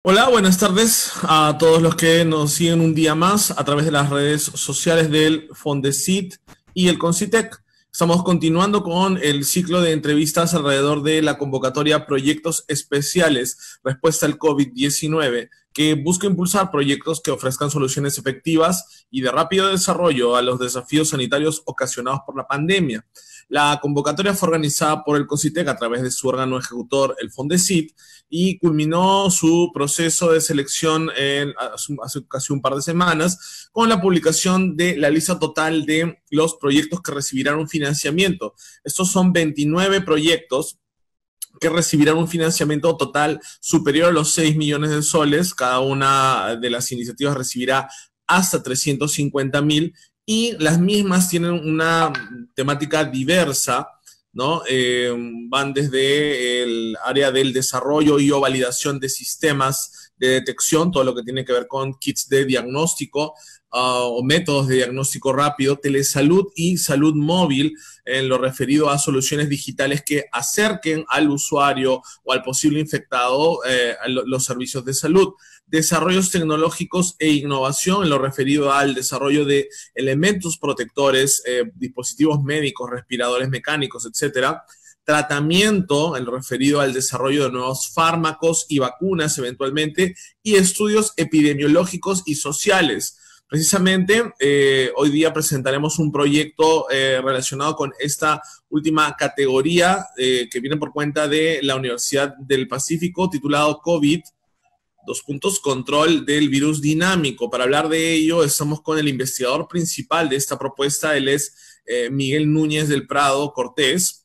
Hola, buenas tardes a todos los que nos siguen un día más a través de las redes sociales del Fondesit y el Concitec. Estamos continuando con el ciclo de entrevistas alrededor de la convocatoria Proyectos Especiales, Respuesta al COVID-19, que busca impulsar proyectos que ofrezcan soluciones efectivas y de rápido desarrollo a los desafíos sanitarios ocasionados por la pandemia. La convocatoria fue organizada por el CONCITEC a través de su órgano ejecutor, el Fondesit, y culminó su proceso de selección hace casi un par de semanas con la publicación de la lista total de los proyectos que recibirán un financiamiento. Estos son 29 proyectos que recibirán un financiamiento total superior a los 6 millones de soles. Cada una de las iniciativas recibirá hasta 350.000 y las mismas tienen una temática diversa, ¿no? Van desde el área del desarrollo y o validación de sistemas de detección, todo lo que tiene que ver con kits de diagnóstico o métodos de diagnóstico rápido, telesalud y salud móvil, en lo referido a soluciones digitales que acerquen al usuario o al posible infectado a los servicios de salud. Desarrollos tecnológicos e innovación en lo referido al desarrollo de elementos protectores, dispositivos médicos, respiradores mecánicos, etcétera. Tratamiento en lo referido al desarrollo de nuevos fármacos y vacunas eventualmente, y estudios epidemiológicos y sociales. Precisamente hoy día presentaremos un proyecto relacionado con esta última categoría que viene por cuenta de la Universidad del Pacífico, titulado COVID, dos puntos, control del virus dinámico. Para hablar de ello, estamos con el investigador principal de esta propuesta. Él es Miguel Núñez del Prado Cortés,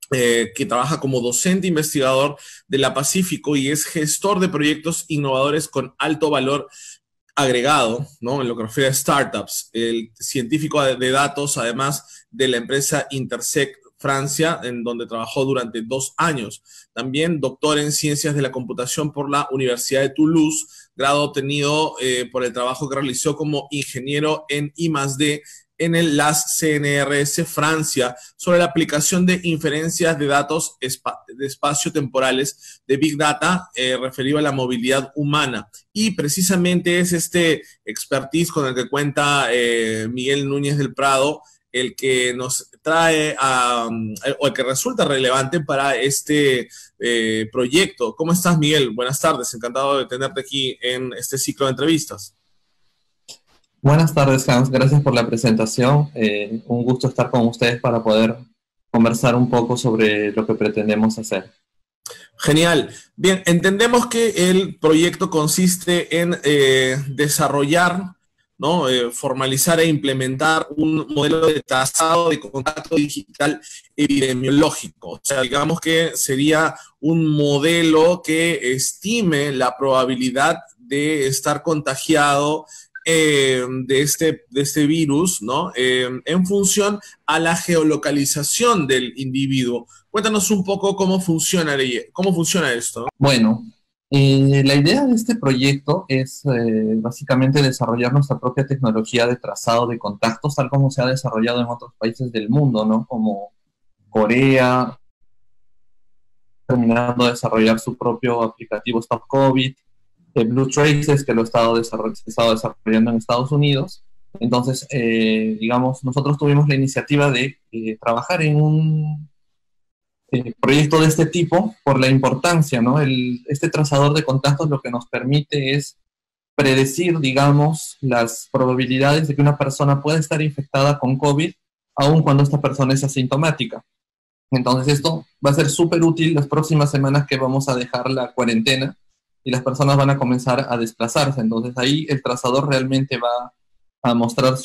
que trabaja como docente investigador de la Pacífico y es gestor de proyectos innovadores con alto valor agregado, ¿no? En lo que refiere a startups. El científico de datos, además de la empresa Intersect Francia, en donde trabajó durante 2 años. También doctor en Ciencias de la Computación por la Universidad de Toulouse, grado obtenido por el trabajo que realizó como ingeniero en I+D en el LAS CNRS Francia sobre la aplicación de inferencias de datos de espacio-temporales de Big Data referido a la movilidad humana. Y precisamente es este expertise con el que cuenta Miguel Núñez del Prado el que nos trae o el que resulta relevante para este proyecto. ¿Cómo estás, Miguel? Buenas tardes, encantado de tenerte aquí en este ciclo de entrevistas. Buenas tardes, Hans. Gracias por la presentación. Un gusto estar con ustedes para poder conversar un poco sobre lo que pretendemos hacer. Genial. Bien, entendemos que el proyecto consiste en desarrollar, ¿no? Formalizar e implementar un modelo de trazado de contacto digital epidemiológico. O sea, digamos que sería un modelo que estime la probabilidad de estar contagiado de este virus, ¿no? En función a la geolocalización del individuo. Cuéntanos un poco cómo funciona esto. Bueno, la idea de este proyecto es básicamente desarrollar nuestra propia tecnología de trazado de contactos, tal como se ha desarrollado en otros países del mundo, ¿no? Como Corea, terminando de desarrollar su propio aplicativo Stop COVID, Blue Traces, que lo ha estado desarrollando en Estados Unidos. Entonces, digamos, nosotros tuvimos la iniciativa de trabajar en un proyecto de este tipo por la importancia, ¿no? Este trazador de contactos lo que nos permite es predecir, digamos, las probabilidades de que una persona pueda estar infectada con COVID, aun cuando esta persona es asintomática. Entonces, esto va a ser súper útil las próximas semanas que vamos a dejar la cuarentena y las personas van a comenzar a desplazarse. Entonces ahí el trazador realmente va a mostrar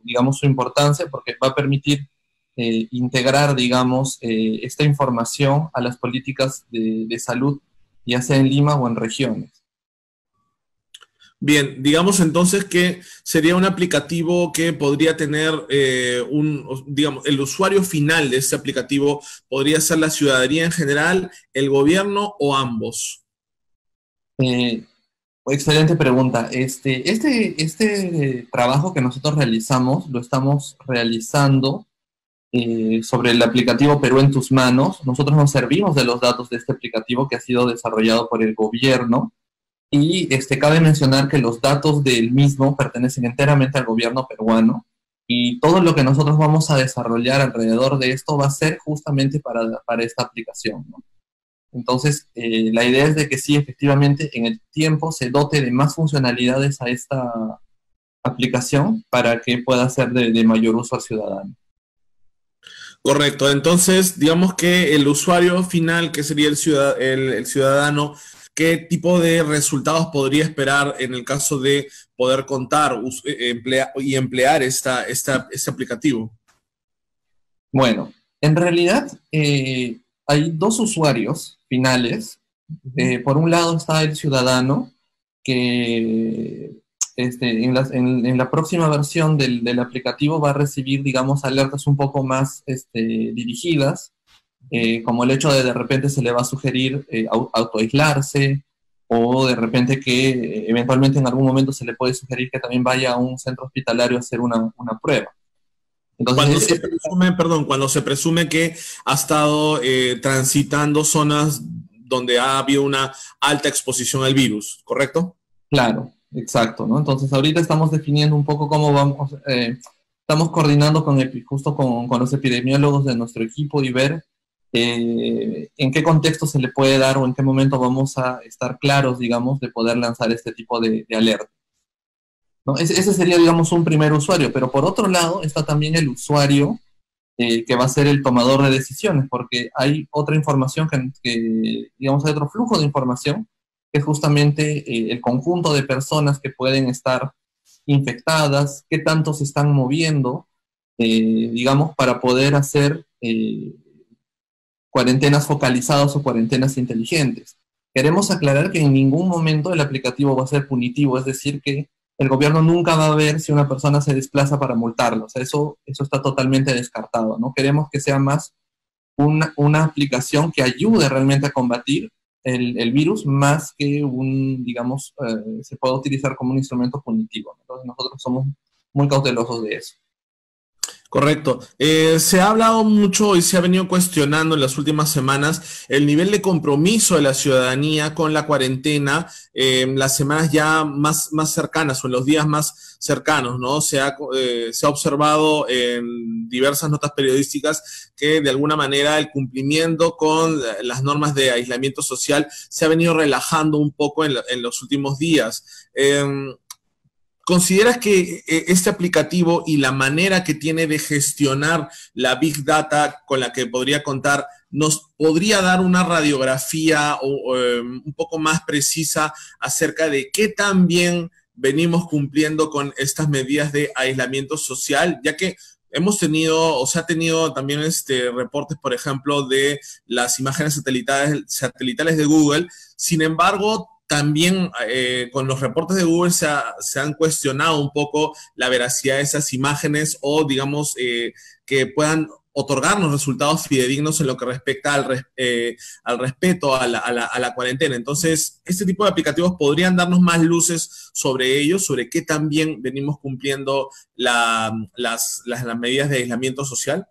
digamos, su importancia porque va a permitir integrar, digamos, esta información a las políticas de salud, ya sea en Lima o en regiones. Bien, digamos entonces que sería un aplicativo que podría tener digamos, el usuario final de este aplicativo podría ser la ciudadanía en general, el gobierno o ambos. Eh, Excelente pregunta. Este trabajo que nosotros realizamos, lo estamos realizando sobre el aplicativo Perú en tus manos. Nosotros nos servimos de los datos de este aplicativo que ha sido desarrollado por el gobierno Y cabe mencionar que los datos del mismo pertenecen enteramente al gobierno peruano y todo lo que nosotros vamos a desarrollar alrededor de esto va a ser justamente para esta aplicación, ¿no? Entonces, la idea es de que sí, efectivamente, en el tiempo se dote de más funcionalidades a esta aplicación para que pueda ser de mayor uso al ciudadano. Correcto, entonces digamos que el usuario final, que sería el ciudadano, ¿qué tipo de resultados podría esperar en el caso de poder contar y emplear este aplicativo? Bueno, en realidad hay dos usuarios finales. Por un lado está el ciudadano que en la próxima versión del aplicativo va a recibir, digamos, alertas un poco más dirigidas, como el hecho de repente se le va a sugerir autoaislarse, o de repente que eventualmente en algún momento se le puede sugerir que también vaya a un centro hospitalario a hacer una prueba. Entonces, cuando se presume que ha estado transitando zonas donde ha habido una alta exposición al virus, ¿correcto? Claro, exacto, ¿no? Entonces ahorita estamos definiendo un poco cómo vamos, estamos coordinando justo con los epidemiólogos de nuestro equipo y ver en qué contexto se le puede dar o en qué momento vamos a estar claros, digamos, de poder lanzar este tipo de alerta, ¿no? Ese sería, digamos, un primer usuario, pero por otro lado está también el usuario que va a ser el tomador de decisiones, porque hay otra información digamos, hay otro flujo de información, que es justamente el conjunto de personas que pueden estar infectadas, qué tanto se están moviendo, digamos, para poder hacer cuarentenas focalizadas o cuarentenas inteligentes. Queremos aclarar que en ningún momento el aplicativo va a ser punitivo, es decir, que el gobierno nunca va a ver si una persona se desplaza para multarlo. O sea, eso está totalmente descartado, ¿no? Queremos que sea más una aplicación que ayude realmente a combatir el virus, más que digamos, se pueda utilizar como un instrumento punitivo. Entonces nosotros somos muy cautelosos de eso. Correcto. Se ha hablado mucho y se ha venido cuestionando en las últimas semanas el nivel de compromiso de la ciudadanía con la cuarentena en las semanas ya más cercanas o en los días más cercanos, ¿no? Se ha observado en diversas notas periodísticas que de alguna manera el cumplimiento con las normas de aislamiento social se ha venido relajando un poco en los últimos días. ¿Consideras que este aplicativo y la manera que tiene de gestionar la Big Data con la que podría contar nos podría dar una radiografía un poco más precisa acerca de qué tan bien venimos cumpliendo con estas medidas de aislamiento social? Ya que hemos tenido, o se ha tenido también reportes, por ejemplo, de las imágenes satelitales de Google. Sin embargo, también con los reportes de Google se han cuestionado un poco la veracidad de esas imágenes o, digamos, que puedan otorgarnos resultados fidedignos en lo que respecta al respeto a la cuarentena. Entonces, este tipo de aplicativos podrían darnos más luces sobre ellos, sobre qué tan bien venimos cumpliendo las medidas de aislamiento social.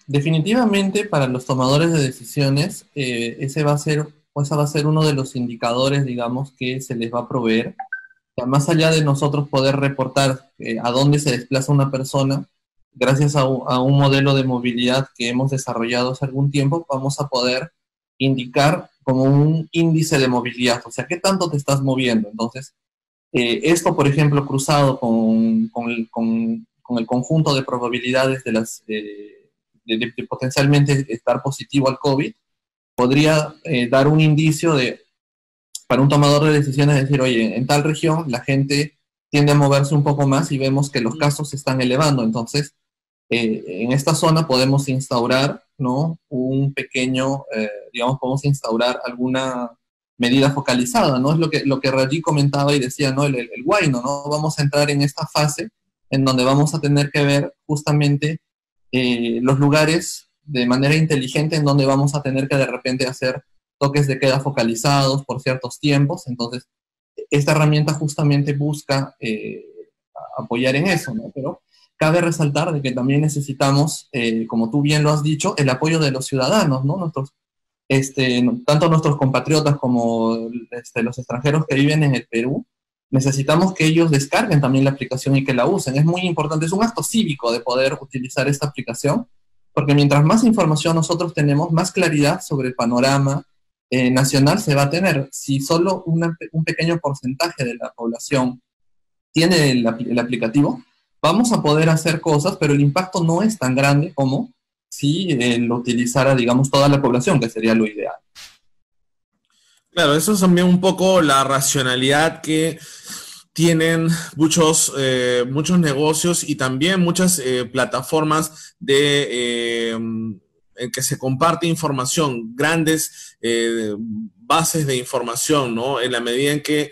Definitivamente para los tomadores de decisiones, esa va a ser uno de los indicadores, digamos, que se les va a proveer. O sea, más allá de nosotros poder reportar a dónde se desplaza una persona, gracias a un modelo de movilidad que hemos desarrollado hace algún tiempo, vamos a poder indicar como un índice de movilidad, o sea, qué tanto te estás moviendo. Entonces, esto, por ejemplo, cruzado con el conjunto de probabilidades de potencialmente estar positivo al COVID, podría dar un indicio para un tomador de decisiones, decir, oye, en tal región la gente tiende a moverse un poco más y vemos que los casos se están elevando. Entonces, en esta zona podemos instaurar, ¿no? Un pequeño, digamos, podemos instaurar alguna medida focalizada, ¿no? Es lo que Raji comentaba y decía, ¿no? El Huayno, ¿no? Vamos a entrar en esta fase en donde vamos a tener que ver justamente los lugares de manera inteligente en donde vamos a tener que de repente hacer toques de queda focalizados por ciertos tiempos. Entonces, esta herramienta justamente busca apoyar en eso, ¿no? Pero cabe resaltar de que también necesitamos, como tú bien lo has dicho, el apoyo de los ciudadanos, ¿no? tanto nuestros compatriotas como los extranjeros que viven en el Perú, necesitamos que ellos descarguen también la aplicación y que la usen. Es muy importante, es un acto cívico de poder utilizar esta aplicación, porque mientras más información nosotros tenemos, más claridad sobre el panorama nacional se va a tener. Si solo un pequeño porcentaje de la población tiene el aplicativo, vamos a poder hacer cosas, pero el impacto no es tan grande como si lo utilizara, digamos, toda la población, que sería lo ideal. Claro, eso es también un poco la racionalidad que tienen muchos negocios y también muchas plataformas en que se comparte información, grandes bases de información, ¿no? En la medida en que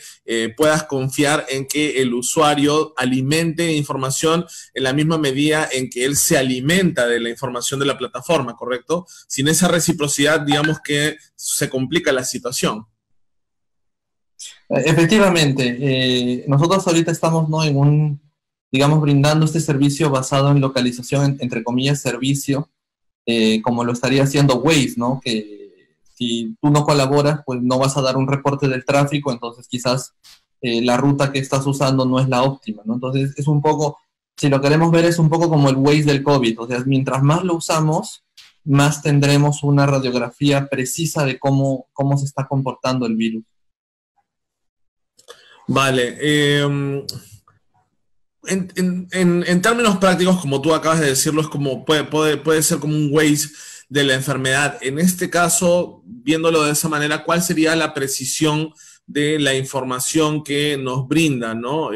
puedas confiar en que el usuario alimente información en la misma medida en que él se alimenta de la información de la plataforma, ¿correcto? Sin esa reciprocidad, digamos que se complica la situación. Efectivamente, nosotros ahorita estamos, ¿no?, digamos, brindando este servicio basado en localización, entre comillas, servicio, como lo estaría haciendo Waze, ¿no? Que si tú no colaboras, pues no vas a dar un reporte del tráfico, entonces quizás la ruta que estás usando no es la óptima, ¿no? Entonces es un poco, si lo queremos ver, es un poco como el Waze del COVID, o sea, mientras más lo usamos, más tendremos una radiografía precisa de cómo se está comportando el virus. Vale. En términos prácticos, como tú acabas de decirlo, es como puede ser como un Waze de la enfermedad. En este caso, viéndolo de esa manera, ¿cuál sería la precisión de la información que nos brinda, ¿no?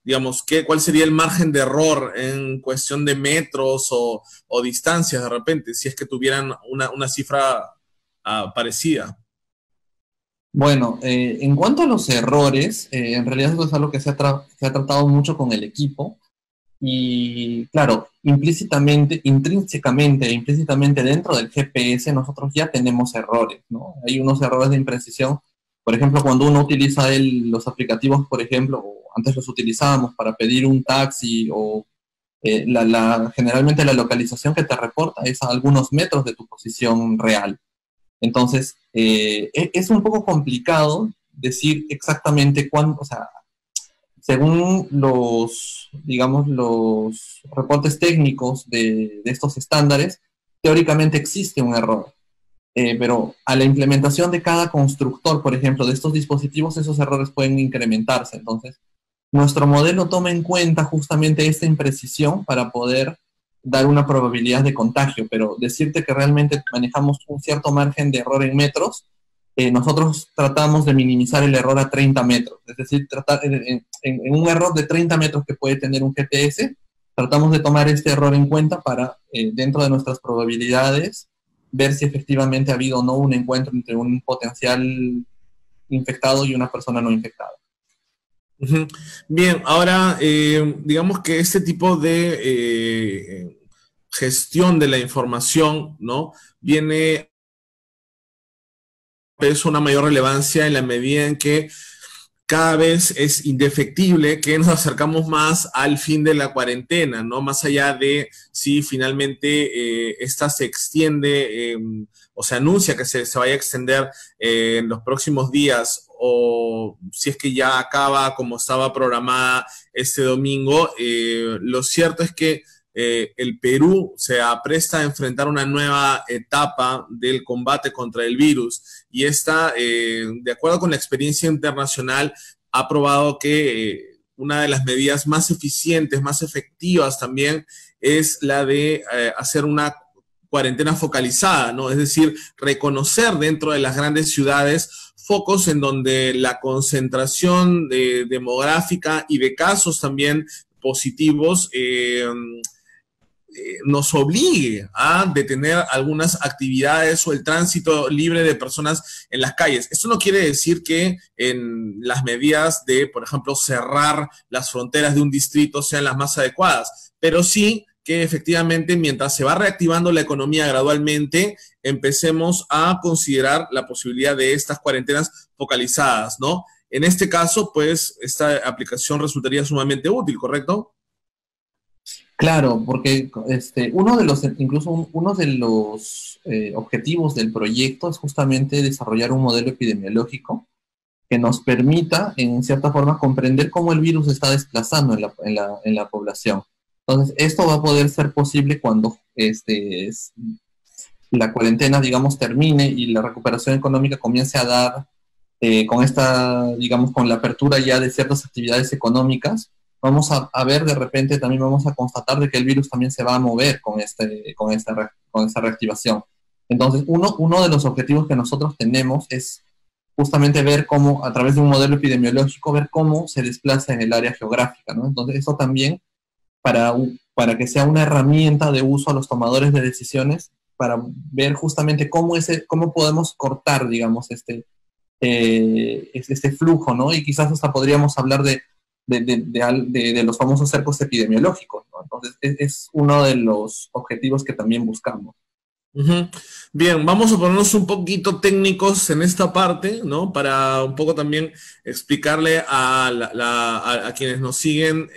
Digamos, ¿cuál sería el margen de error en cuestión de metros o distancias de repente, si es que tuvieran una cifra parecida? Bueno, en cuanto a los errores, en realidad eso es algo que se ha tratado mucho con el equipo y claro, intrínsecamente e implícitamente dentro del GPS nosotros ya tenemos errores, ¿no? Hay unos errores de imprecisión, por ejemplo, cuando uno utiliza los aplicativos, por ejemplo, o antes los utilizábamos para pedir un taxi o generalmente la localización que te reporta es a algunos metros de tu posición real. Entonces, es un poco complicado decir exactamente cuándo, o sea, según digamos, los reportes técnicos de estos estándares, teóricamente existe un error. Pero a la implementación de cada constructor, por ejemplo, de estos dispositivos, esos errores pueden incrementarse. Entonces, nuestro modelo toma en cuenta justamente esta imprecisión para poder dar una probabilidad de contagio, pero decirte que realmente manejamos un cierto margen de error en metros, nosotros tratamos de minimizar el error a 30 metros, es decir, tratar en un error de 30 metros que puede tener un GPS, tratamos de tomar este error en cuenta para, dentro de nuestras probabilidades, ver si efectivamente ha habido o no un encuentro entre un potencial infectado y una persona no infectada. Bien, ahora digamos que este tipo de gestión de la información, ¿no? Es una mayor relevancia en la medida en que cada vez es indefectible que nos acercamos más al fin de la cuarentena, ¿no? Más allá de si finalmente esta se extiende o se anuncia que se vaya a extender en los próximos días o si es que ya acaba como estaba programada este domingo. Lo cierto es que el Perú se apresta a enfrentar una nueva etapa del combate contra el virus y esta, de acuerdo con la experiencia internacional, ha probado que una de las medidas más eficientes, más efectivas también, es la de hacer una cuarentena focalizada, ¿no? Es decir, reconocer dentro de las grandes ciudades focos en donde la concentración demográfica y de casos también positivos nos obligue a detener algunas actividades o el tránsito libre de personas en las calles. Esto no quiere decir que en las medidas de, por ejemplo, cerrar las fronteras de un distrito sean las más adecuadas, pero sí que efectivamente mientras se va reactivando la economía gradualmente, empecemos a considerar la posibilidad de estas cuarentenas focalizadas, ¿no? En este caso, pues, esta aplicación resultaría sumamente útil, ¿correcto? Claro, porque uno de los objetivos del proyecto es justamente desarrollar un modelo epidemiológico que nos permita, en cierta forma, comprender cómo el virus se está desplazando en la población. Entonces, esto va a poder ser posible cuando la cuarentena, digamos, termine y la recuperación económica comience a dar, con esta, digamos, con la apertura ya de ciertas actividades económicas, vamos a ver de repente, también vamos a constatar de que el virus también se va a mover con esta reactivación. Entonces, uno de los objetivos que nosotros tenemos es justamente ver cómo, a través de un modelo epidemiológico, ver cómo se desplaza en el área geográfica, ¿no? Entonces, eso también para que sea una herramienta de uso a los tomadores de decisiones, para ver justamente cómo podemos cortar, digamos, este flujo, ¿no? Y quizás hasta podríamos hablar de los famosos cercos epidemiológicos, ¿no? Entonces, es uno de los objetivos que también buscamos. Ujú. Bien, vamos a ponernos un poquito técnicos en esta parte, ¿no? Para un poco también explicarle a quienes nos siguen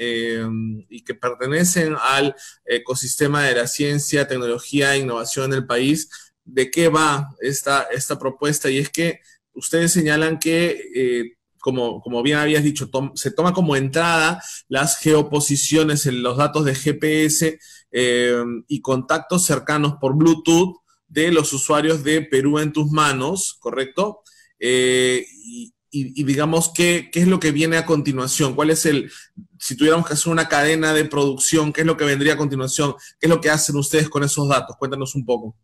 y que pertenecen al ecosistema de la ciencia, tecnología e innovación en el país, de qué va esta propuesta. Y es que ustedes señalan que, como bien habías dicho, se toma como entrada las geoposiciones en los datos de GPS y contactos cercanos por Bluetooth de los usuarios de Perú en tus manos, ¿correcto? Y digamos, ¿qué es lo que viene a continuación? ¿Cuál es si tuviéramos que hacer una cadena de producción, qué es lo que vendría a continuación? ¿Qué es lo que hacen ustedes con esos datos? Cuéntanos un poco.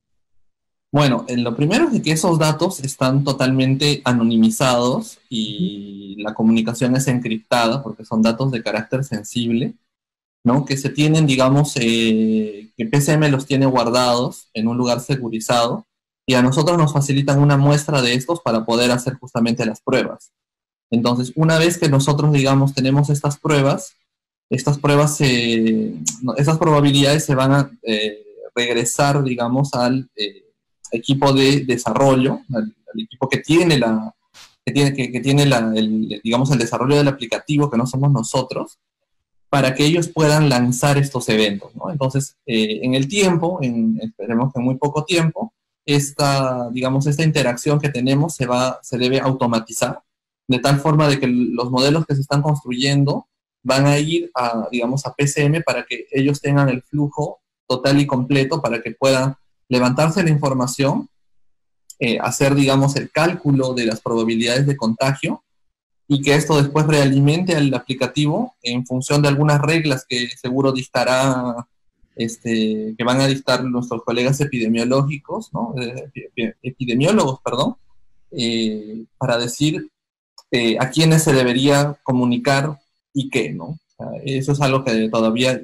Bueno, lo primero es que esos datos están totalmente anonimizados y la comunicación es encriptada porque son datos de carácter sensible, ¿no? Que se tienen, digamos, que PCM los tiene guardados en un lugar segurizado y a nosotros nos facilitan una muestra de estos para poder hacer justamente las pruebas. Entonces, una vez que nosotros, digamos, tenemos estas pruebas, estas probabilidades se van a regresar, digamos, al equipo de desarrollo, al equipo que tiene digamos, el desarrollo del aplicativo, que no somos nosotros, para que ellos puedan lanzar estos eventos, ¿no? Entonces, en el tiempo, esperemos que en muy poco tiempo, digamos, esta interacción que tenemos se debe automatizar, de tal forma de que los modelos que se están construyendo van a ir digamos, a PCM para que ellos tengan el flujo total y completo para que puedan levantarse la información, hacer, digamos, el cálculo de las probabilidades de contagio y que esto después realimente al aplicativo en función de algunas reglas que seguro que van a dictar nuestros colegas epidemiológicos, ¿no? Epidemiólogos, perdón, para decir a quiénes se debería comunicar y qué, ¿no? O sea, eso es algo que todavía,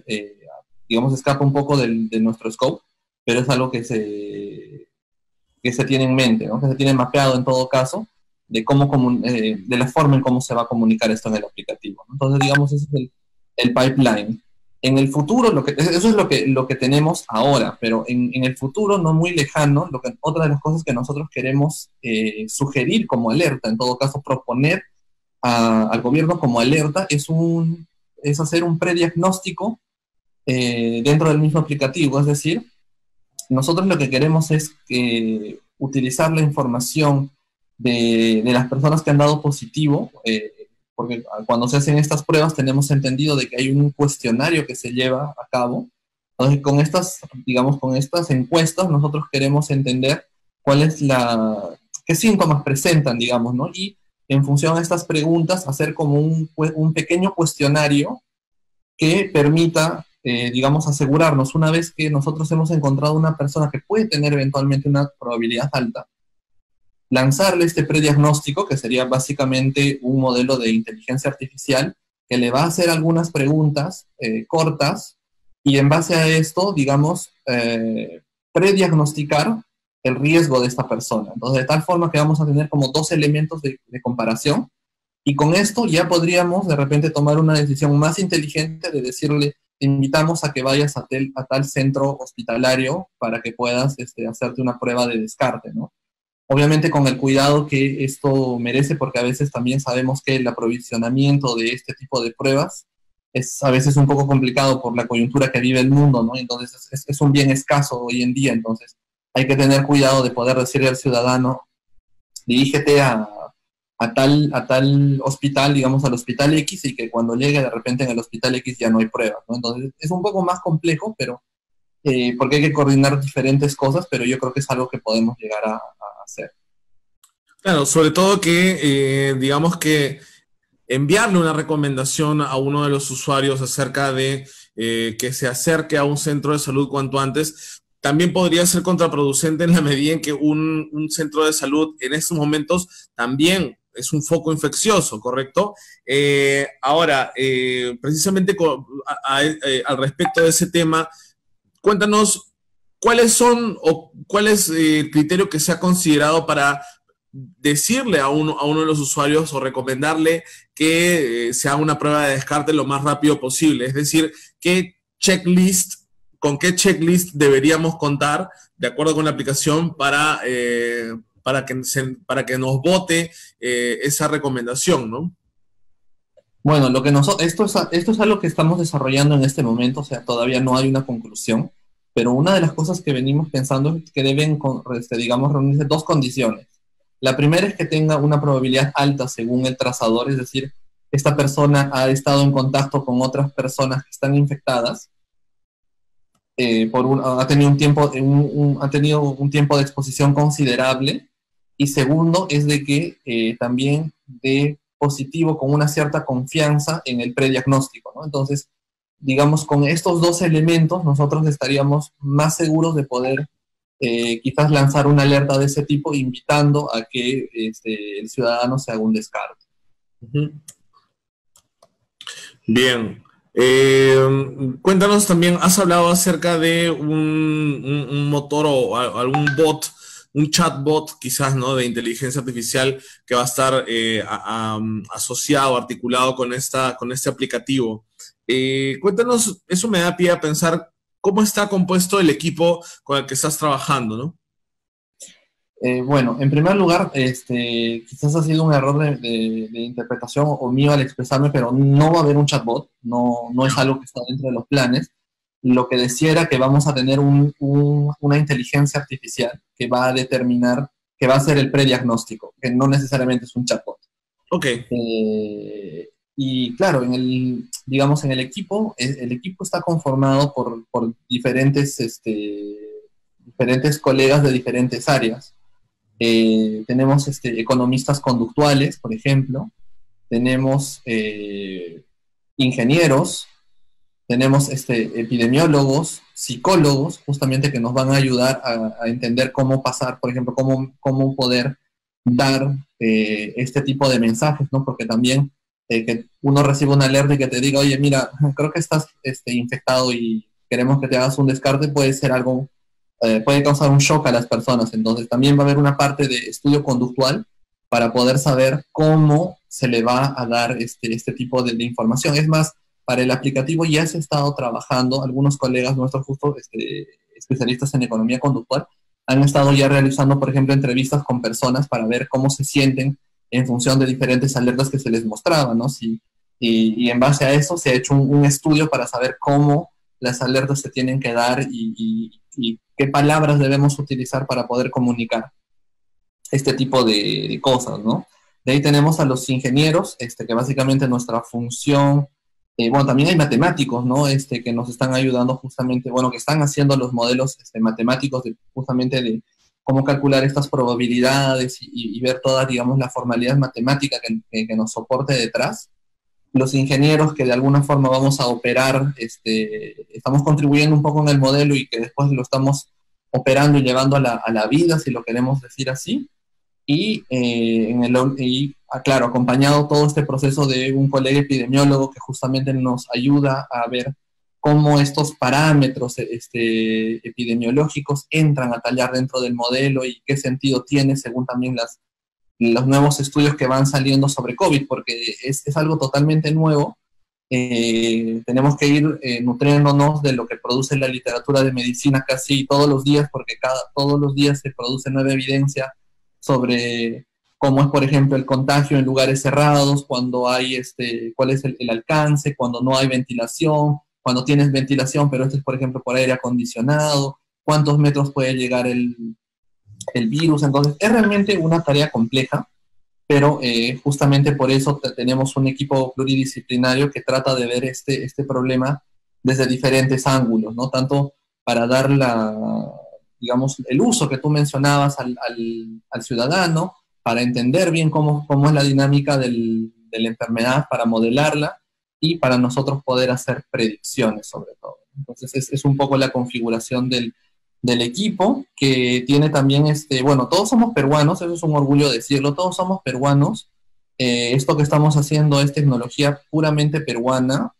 digamos, escapa un poco de nuestro scope, pero es algo que se tiene en mente, ¿no? Que se tiene mapeado en todo caso de la forma en cómo se va a comunicar esto en el aplicativo, ¿no? Entonces, digamos, ese es el pipeline. En el futuro, eso es lo que tenemos ahora, pero en el futuro no muy lejano, otra de las cosas que nosotros queremos sugerir como alerta, en todo caso proponer al gobierno como alerta, es hacer un prediagnóstico dentro del mismo aplicativo. Es decir, nosotros lo que queremos es utilizar la información de las personas que han dado positivo, porque cuando se hacen estas pruebas tenemos entendido de que hay un cuestionario que se lleva a cabo. Entonces, digamos, con estas encuestas nosotros queremos entender qué síntomas presentan, digamos, ¿no? Y en función a estas preguntas hacer como un pequeño cuestionario que permita, digamos, asegurarnos, una vez que nosotros hemos encontrado una persona que puede tener eventualmente una probabilidad alta, lanzarle este prediagnóstico, que sería básicamente un modelo de inteligencia artificial que le va a hacer algunas preguntas cortas y en base a esto, digamos, prediagnosticar el riesgo de esta persona. Entonces, de tal forma que vamos a tener como dos elementos de comparación y con esto ya podríamos de repente tomar una decisión más inteligente de decirle, te invitamos a que vayas a tal centro hospitalario para que puedas hacerte una prueba de descarte, ¿no? Obviamente con el cuidado que esto merece, porque a veces también sabemos que el aprovisionamiento de este tipo de pruebas es a veces un poco complicado por la coyuntura que vive el mundo, ¿no? Entonces es un bien escaso hoy en día, entonces hay que tener cuidado de poder decirle al ciudadano, dirígete a tal hospital, digamos al hospital X, y que cuando llegue de repente en el hospital X ya no hay pruebas, ¿no? Entonces es un poco más complejo, pero porque hay que coordinar diferentes cosas, pero yo creo que es algo que podemos llegar a hacer. Claro, sobre todo que, digamos que enviarle una recomendación a uno de los usuarios acerca de que se acerque a un centro de salud cuanto antes, también podría ser contraproducente en la medida en que un centro de salud en estos momentos también es un foco infeccioso, ¿correcto? Ahora, precisamente al respecto de ese tema, cuéntanos cuáles son o cuál es el criterio que se ha considerado para decirle a uno de los usuarios o recomendarle que se haga una prueba de descarte lo más rápido posible. Es decir, con qué checklist deberíamos contar de acuerdo con la aplicación para que nos vote esa recomendación, ¿no? Bueno, esto es algo que estamos desarrollando en este momento, o sea, todavía no hay una conclusión, pero una de las cosas que venimos pensando es que deben, digamos, reunirse dos condiciones. La primera es que tenga una probabilidad alta según el trazador, es decir, esta persona ha estado en contacto con otras personas que están infectadas, ha tenido ha tenido un tiempo de exposición considerable, y segundo es de que también dé positivo con una cierta confianza en el prediagnóstico, ¿no? Entonces, digamos, con estos dos elementos nosotros estaríamos más seguros de poder quizás lanzar una alerta de ese tipo, invitando a que el ciudadano se haga un descarte. Bien. Cuéntanos también, has hablado acerca de un motor o algún bot, un chatbot quizás, ¿no? De inteligencia artificial que va a estar asociado, articulado con este aplicativo. Cuéntanos, eso me da pie a pensar cómo está compuesto el equipo con el que estás trabajando, ¿no? Bueno, en primer lugar, quizás ha sido un error de interpretación o mío al expresarme, pero no va a haber un chatbot, no es algo que está dentro de los planes. Lo que decía era que vamos a tener una inteligencia artificial que va a determinar, que va a hacer el prediagnóstico, que no necesariamente es un chatbot. Ok. Y claro, digamos, en el equipo está conformado por diferentes colegas de diferentes áreas. Tenemos economistas conductuales, por ejemplo, tenemos ingenieros, tenemos epidemiólogos, psicólogos, justamente que nos van a ayudar a entender cómo pasar, por ejemplo, cómo poder dar este tipo de mensajes, ¿no? Porque también que uno reciba una alerta y que te diga, oye, mira, creo que estás infectado y queremos que te hagas un descarte, puede ser algo, puede causar un shock a las personas. Entonces también va a haber una parte de estudio conductual para poder saber cómo se le va a dar este tipo de información. Es más, para el aplicativo ya se ha estado trabajando, algunos colegas nuestros justo especialistas en economía conductual han estado ya realizando, por ejemplo, entrevistas con personas para ver cómo se sienten en función de diferentes alertas que se les mostraba, ¿no? Y en base a eso se ha hecho un estudio para saber cómo las alertas se tienen que dar y qué palabras debemos utilizar para poder comunicar este tipo de cosas, ¿no? De ahí tenemos a los ingenieros, que básicamente nuestra función, bueno, también hay matemáticos, ¿no? Que nos están ayudando justamente, bueno, que están haciendo los modelos matemáticos justamente de cómo calcular estas probabilidades y ver toda, digamos, la formalidad matemática que nos soporte detrás. Los ingenieros que de alguna forma vamos a operar, estamos contribuyendo un poco en el modelo y que después lo estamos operando y llevando a la vida, si lo queremos decir así. Claro, acompañado todo este proceso de un colega epidemiólogo que justamente nos ayuda a ver cómo estos parámetros epidemiológicos entran a tallar dentro del modelo y qué sentido tiene según también los nuevos estudios que van saliendo sobre COVID, porque es algo totalmente nuevo. Tenemos que ir nutriéndonos de lo que produce la literatura de medicina casi todos los días, porque todos los días se produce nueva evidencia sobre cómo es, por ejemplo, el contagio en lugares cerrados, cuando hay, cuál es el alcance, cuando no hay ventilación, cuando tienes ventilación, pero esto es, por ejemplo, por aire acondicionado, cuántos metros puede llegar el virus. Entonces, es realmente una tarea compleja, pero justamente por eso tenemos un equipo pluridisciplinario que trata de ver este problema desde diferentes ángulos, ¿no? Tanto para dar digamos, el uso que tú mencionabas al ciudadano, para entender bien cómo es la dinámica de la enfermedad, para modelarla y para nosotros poder hacer predicciones sobre todo. Entonces es un poco la configuración del equipo, que tiene también, bueno, todos somos peruanos, eso es un orgullo decirlo, todos somos peruanos. Esto que estamos haciendo es tecnología puramente peruana.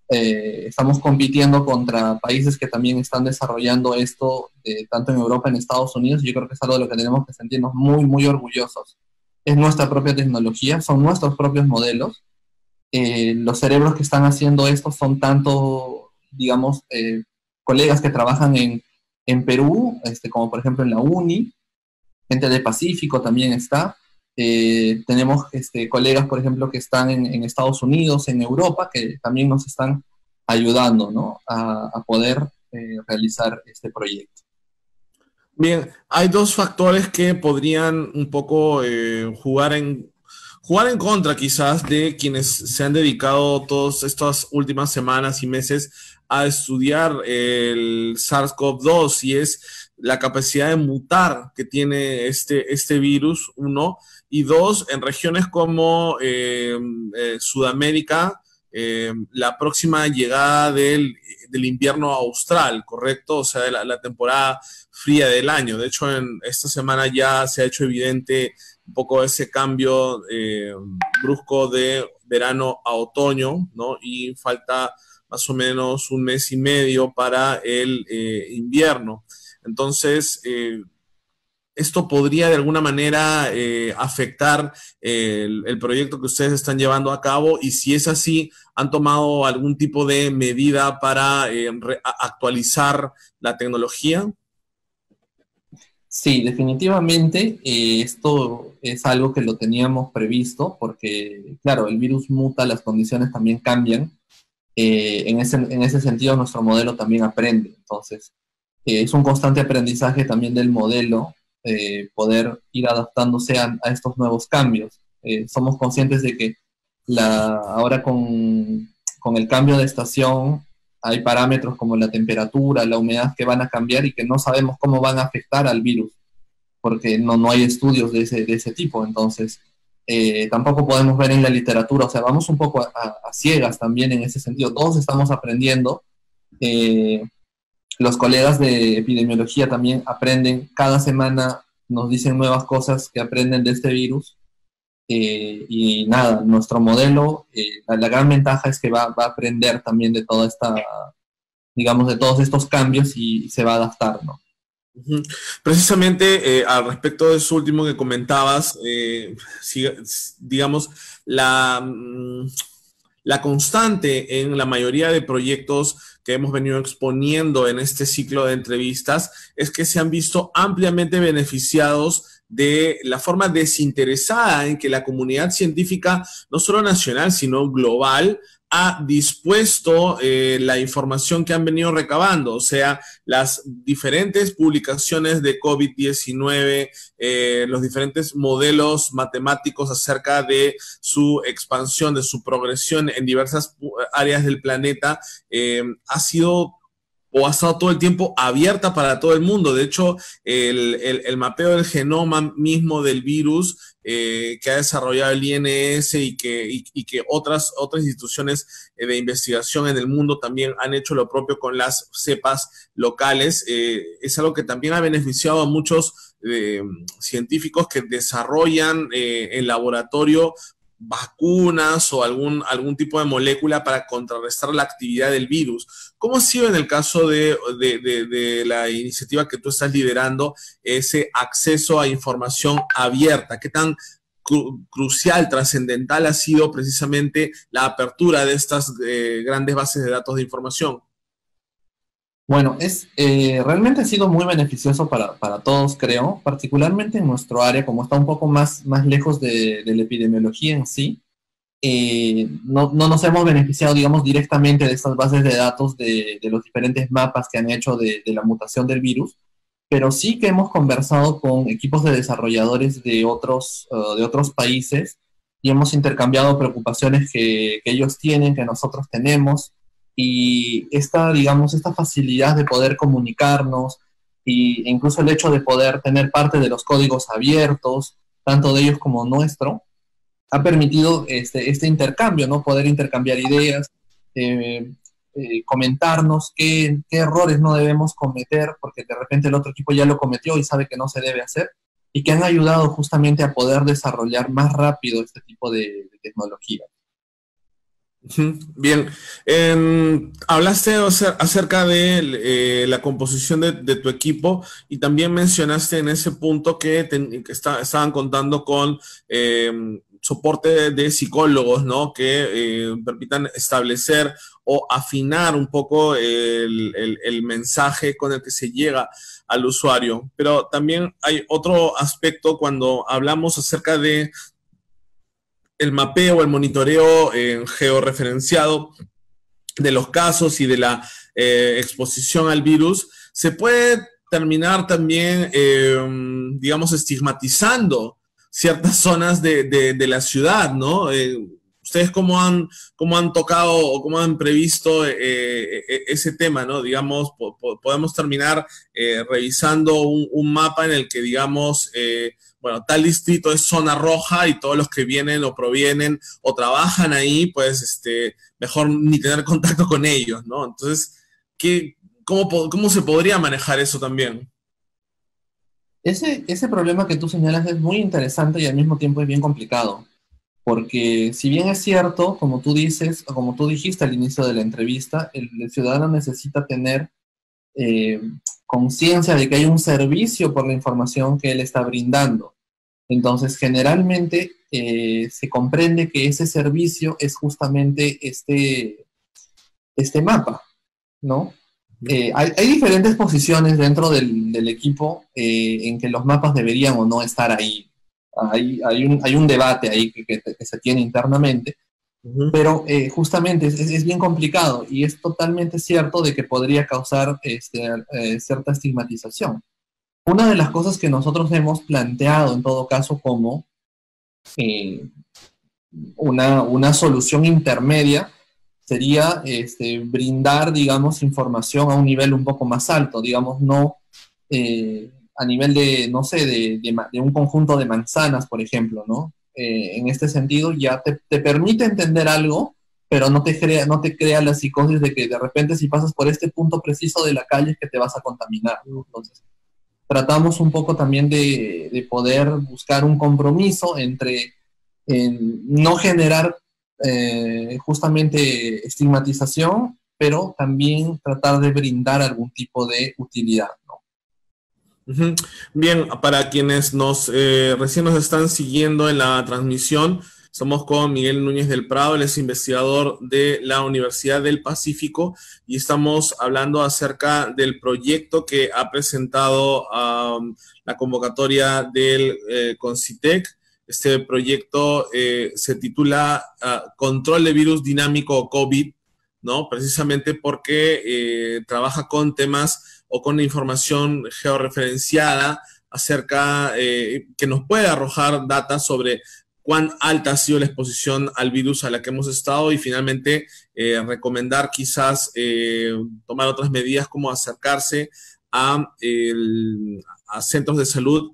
Estamos compitiendo contra países que también están desarrollando esto, tanto en Europa, en Estados Unidos, y yo creo que es algo de lo que tenemos que sentirnos muy, muy orgullosos. Es nuestra propia tecnología, son nuestros propios modelos. Los cerebros que están haciendo esto son tanto, digamos, colegas que trabajan en Perú, como por ejemplo en la UNI, gente de Pacífico también está. Tenemos colegas, por ejemplo, que están en Estados Unidos, en Europa, que también nos están ayudando, ¿no? a poder realizar este proyecto. Bien, hay dos factores que podrían un poco jugar en contra quizás de quienes se han dedicado todas estas últimas semanas y meses a estudiar el SARS-CoV-2, y es la capacidad de mutar que tiene este virus, uno, y dos, en regiones como Sudamérica, la próxima llegada del invierno austral, ¿correcto? O sea, de la temporada fría del año. De hecho, en esta semana ya se ha hecho evidente un poco ese cambio brusco de verano a otoño, ¿no? Y falta más o menos un mes y medio para el invierno. Entonces, esto podría de alguna manera afectar el proyecto que ustedes están llevando a cabo, y si es así, ¿han tomado algún tipo de medida para actualizar la tecnología? Sí, definitivamente esto es algo que lo teníamos previsto porque, claro, el virus muta, las condiciones también cambian. En ese sentido, nuestro modelo también aprende. Entonces, es un constante aprendizaje también del modelo, poder ir adaptándose a estos nuevos cambios. Somos conscientes de que ahora con el cambio de estación hay parámetros como la temperatura, la humedad que van a cambiar y que no sabemos cómo van a afectar al virus, porque no hay estudios de ese tipo. Entonces, tampoco podemos ver en la literatura, o sea, vamos un poco a ciegas también en ese sentido. Todos estamos aprendiendo. Los colegas de epidemiología también aprenden, cada semana nos dicen nuevas cosas que aprenden de este virus. Y nada, nuestro modelo, la gran ventaja es que va a aprender también de toda esta, digamos, de todos estos cambios y se va a adaptar, ¿no? Precisamente al respecto de eso último que comentabas, digamos, la constante en la mayoría de proyectos que hemos venido exponiendo en este ciclo de entrevistas es que se han visto ampliamente beneficiados de la forma desinteresada en que la comunidad científica, no solo nacional, sino global, ha dispuesto la información que han venido recabando, o sea, las diferentes publicaciones de COVID-19, los diferentes modelos matemáticos acerca de su expansión, de su progresión en diversas áreas del planeta, ha sido o ha estado todo el tiempo abierta para todo el mundo. De hecho, el mapeo del genoma mismo del virus que ha desarrollado el INS y que otras instituciones de investigación en el mundo también han hecho lo propio con las cepas locales, es algo que también ha beneficiado a muchos científicos que desarrollan en laboratorio vacunas o algún tipo de molécula para contrarrestar la actividad del virus. ¿Cómo ha sido en el caso de la iniciativa que tú estás liderando ese acceso a información abierta? ¿Qué tan crucial, trascendental ha sido precisamente la apertura de estas grandes bases de datos de información? Bueno, realmente ha sido muy beneficioso para todos, creo, particularmente en nuestro área, como está un poco más lejos de la epidemiología en sí. No nos hemos beneficiado, digamos, directamente de estas bases de datos de los diferentes mapas que han hecho de la mutación del virus, pero sí que hemos conversado con equipos de desarrolladores de otros países y hemos intercambiado preocupaciones que ellos tienen, que nosotros tenemos, y digamos, esta facilidad de poder comunicarnos e incluso el hecho de poder tener parte de los códigos abiertos, tanto de ellos como nuestro, ha permitido este intercambio, ¿no? Poder intercambiar ideas, eh, comentarnos qué errores no debemos cometer, porque de repente el otro equipo ya lo cometió y sabe que no se debe hacer, y que han ayudado justamente a poder desarrollar más rápido este tipo de tecnología. Bien, hablaste acerca de la composición de tu equipo y también mencionaste en ese punto que estaban contando con soporte de psicólogos, ¿no? Que permitan establecer o afinar un poco el mensaje con el que se llega al usuario. Pero también hay otro aspecto cuando hablamos acerca de el mapeo, el monitoreo georreferenciado de los casos y de la exposición al virus, se puede terminar también, digamos, estigmatizando ciertas zonas de la ciudad, ¿no? ¿Ustedes cómo han tocado o cómo han previsto ese tema, ¿no? Digamos, podemos terminar revisando un mapa en el que, digamos, bueno, tal distrito es zona roja y todos los que vienen o provienen o trabajan ahí, pues, mejor ni tener contacto con ellos, ¿no? Entonces, ¿cómo se podría manejar eso también? Ese problema que tú señalas es muy interesante y al mismo tiempo es bien complicado, porque si bien es cierto, como tú dices, o como tú dijiste al inicio de la entrevista, el ciudadano necesita tener eh, conciencia de que hay un servicio por la información que él está brindando. Entonces, generalmente se comprende que ese servicio es justamente este mapa, ¿no? Hay diferentes posiciones dentro del equipo en que los mapas deberían o no estar ahí. Hay un debate ahí que se tiene internamente, Ujú. pero justamente es bien complicado y es totalmente cierto de que podría causar cierta estigmatización. Una de las cosas que nosotros hemos planteado en todo caso como eh, una solución intermedia sería brindar, digamos, información a un nivel un poco más alto, digamos, no a nivel de, no sé, de un conjunto de manzanas, por ejemplo, ¿no? En este sentido ya te permite entender algo, pero no te crea la psicosis de que de repente si pasas por este punto preciso de la calle es que te vas a contaminar, ¿no? Entonces, tratamos un poco también de poder buscar un compromiso entre no generar justamente estigmatización, pero también tratar de brindar algún tipo de utilidad, ¿no? Ujú. Bien, para quienes recién nos están siguiendo en la transmisión, estamos con Miguel Núñez del Prado, él es investigador de la Universidad del Pacífico y estamos hablando acerca del proyecto que ha presentado la convocatoria del CONCITEC. Este proyecto se titula Control de Virus Dinámico COVID, ¿no? Precisamente porque trabaja con temas o con información georreferenciada acerca que nos puede arrojar data sobre cuán alta ha sido la exposición al virus a la que hemos estado y finalmente recomendar quizás tomar otras medidas como acercarse a, a centros de salud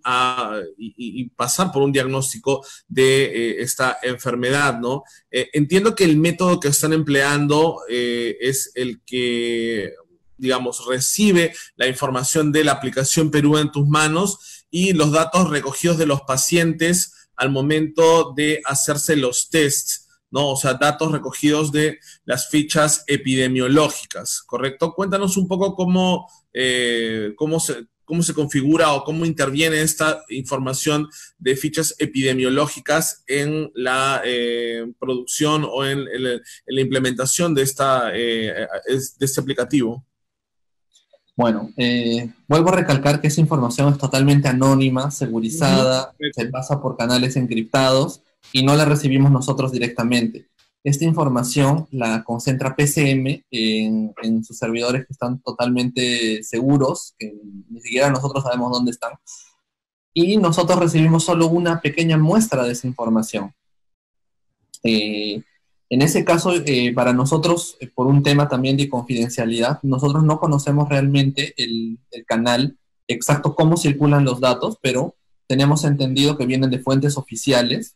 y pasar por un diagnóstico de esta enfermedad, ¿no? Entiendo que el método que están empleando es el que, digamos, recibe la información de la aplicación Perú en tus manos y los datos recogidos de los pacientes al momento de hacerse los tests, ¿no? O sea, datos recogidos de las fichas epidemiológicas, ¿correcto? Cuéntanos un poco cómo se configura o cómo interviene esta información de fichas epidemiológicas en la producción o en la implementación de este aplicativo. Bueno, vuelvo a recalcar que esa información es totalmente anónima, segurizada, se Perfecto. pasa por canales encriptados y no la recibimos nosotros directamente. Esta información la concentra PCM en sus servidores que están totalmente seguros, que ni siquiera nosotros sabemos dónde están, y nosotros recibimos solo una pequeña muestra de esa información. Eh, en ese caso, para nosotros, por un tema también de confidencialidad, nosotros no conocemos realmente el canal exacto cómo circulan los datos, pero tenemos entendido que vienen de fuentes oficiales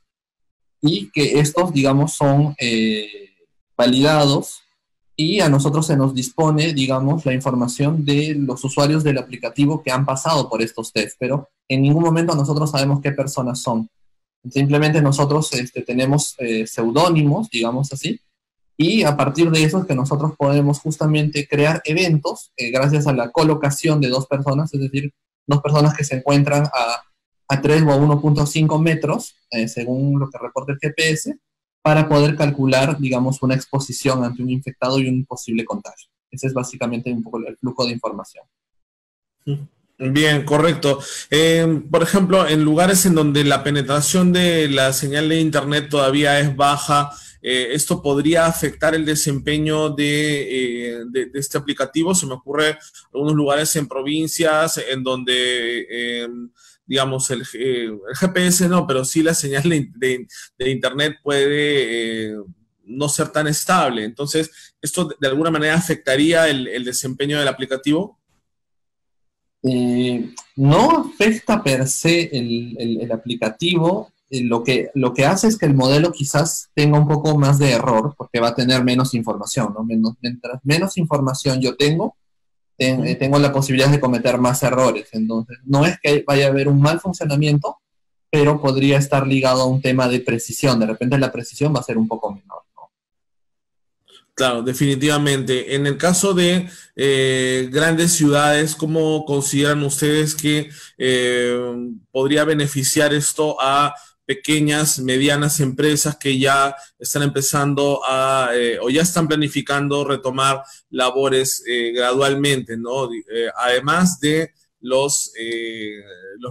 y que estos, digamos, son validados y a nosotros se nos dispone, digamos, la información de los usuarios del aplicativo que han pasado por estos tests, pero en ningún momento nosotros sabemos qué personas son. Simplemente nosotros tenemos seudónimos, digamos así, y a partir de eso es que nosotros podemos justamente crear eventos gracias a la colocación de dos personas, es decir, dos personas que se encuentran a 3 o a 1.5 metros, según lo que reporta el GPS, para poder calcular, digamos, una exposición ante un infectado y un posible contagio. Ese es básicamente un poco el flujo de información. Bien, correcto. Por ejemplo, en lugares en donde la penetración de la señal de Internet todavía es baja, ¿esto podría afectar el desempeño de este aplicativo? Se me ocurre algunos lugares en provincias en donde, digamos, el GPS no, pero sí la señal de Internet puede no ser tan estable. Entonces, ¿esto de alguna manera afectaría el desempeño del aplicativo? No afecta per se el aplicativo, lo que hace es que el modelo quizás tenga un poco más de error, porque va a tener menos información, ¿no? Mientras menos información yo tengo, tengo la posibilidad de cometer más errores. Entonces, no es que vaya a haber un mal funcionamiento, pero podría estar ligado a un tema de precisión. De repente la precisión va a ser un poco menor. Claro, definitivamente. En el caso de grandes ciudades, ¿cómo consideran ustedes que podría beneficiar esto a pequeñas, medianas empresas que ya están empezando o ya están planificando retomar labores gradualmente, ¿no? Además de los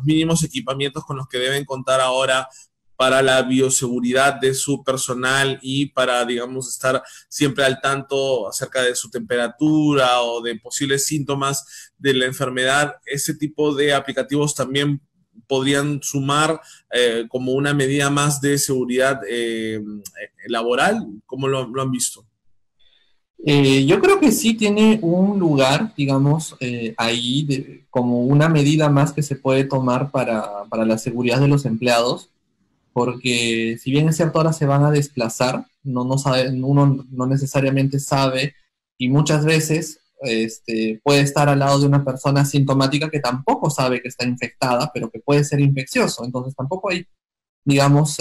mínimos equipamientos con los que deben contar ahora para la bioseguridad de su personal y para, digamos, estar siempre al tanto acerca de su temperatura o de posibles síntomas de la enfermedad. Ese tipo de aplicativos también podrían sumar como una medida más de seguridad laboral. ¿Cómo lo han visto? Yo creo que sí tiene un lugar, digamos, ahí como una medida más que se puede tomar para la seguridad de los empleados, porque si bien es cierto ahora se van a desplazar, no sabe, uno no necesariamente sabe y muchas veces puede estar al lado de una persona asintomática que tampoco sabe que está infectada, pero que puede ser infeccioso, entonces tampoco hay, digamos,